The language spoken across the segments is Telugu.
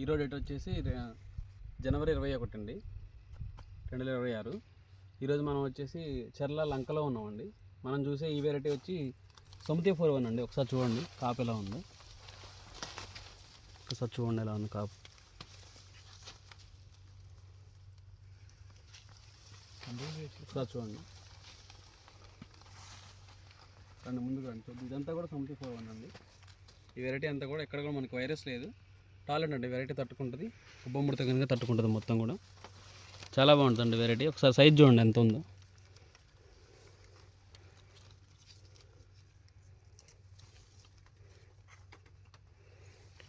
ఈరోజు డేట్ వచ్చేసి జనవరి 21 అండి 2026. ఈరోజు మనం వచ్చేసి చెర్ల లంకలో ఉన్నామండి. మనం చూసే ఈ వెరైటీ వచ్చి సుమతి 41 అండి. ఒకసారి చూడండి కాపు ఎలా ఉందో, ఒకసారి చూడండి ఎలా ఉంది కాపు. ఒకసారి చూడండి రండి, ముందుకు రండి చూద్దాం. ఇదంతా కూడా సుమతి 41 అండి. ఈ వెరైటీ అంతా కూడా ఎక్కడ కూడా మనకి వైరస్ లేదు, టాలెంట్ అండి. వెరైటీ తట్టుకుంటుంది, ఉబ్బముడితో కనుక తట్టుకుంటుంది మొత్తం కూడా. చాలా బాగుంటుందండి వెరైటీ. ఒకసారి సైజ్ చూడండి ఎంత ఉందో.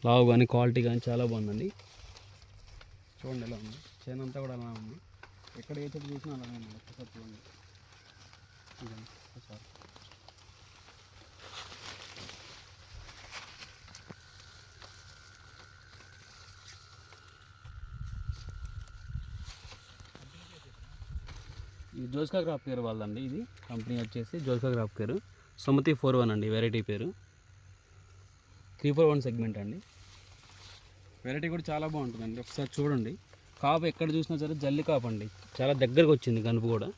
లావు కానీ క్వాలిటీ కానీ చాలా బాగుందండి. చూడండి ఎలా ఉంది, చేను అంతా కూడా అలా ఉంది. ఎక్కడ ఏ చెట్టు చూసినా అలానే ఉంది. ఒకసారి చూడండి ఒకసారి. ఇది జోస్కా క్రాప్ కేర్ వాళ్ళండి. ఇది కంపెనీ వచ్చేసి జోస్కా క్రాప్ కేర్ సుమతి 41 అండి వెరైటీ పేరు. 341 సెగ్మెంట్ అండి. వెరైటీ కూడా చాలా బాగుంటుందండి. ఒకసారి చూడండి కాపు ఎక్కడ చూసినా సరే జల్లి కాపు అండి. చాలా దగ్గరకు వచ్చింది కనుపు కూడా.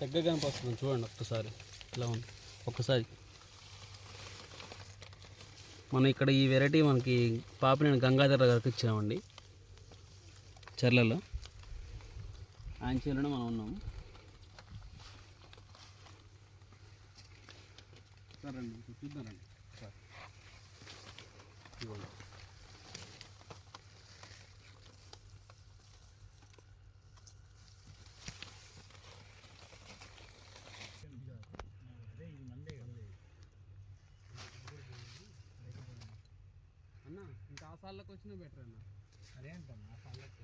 దగ్గర కనుపు వస్తుంది చూడండి ఒక్కసారి ఇలా ఉంది. ఒక్కసారి మనం ఇక్కడ ఈ వెరైటీ మనకి పాపినేని గంగాధర గారికి ఇచ్చామండి చెర్లలో. ఆయన చేలోనే మనం ఉన్నాము. సరే అండి చూద్దారండి సార్. ఇవ్వండి. అన్న ఇంకా ఆ సార్లకు వచ్చినా బెటర్ అన్న. అదే అంటాం ఆ సార్లకు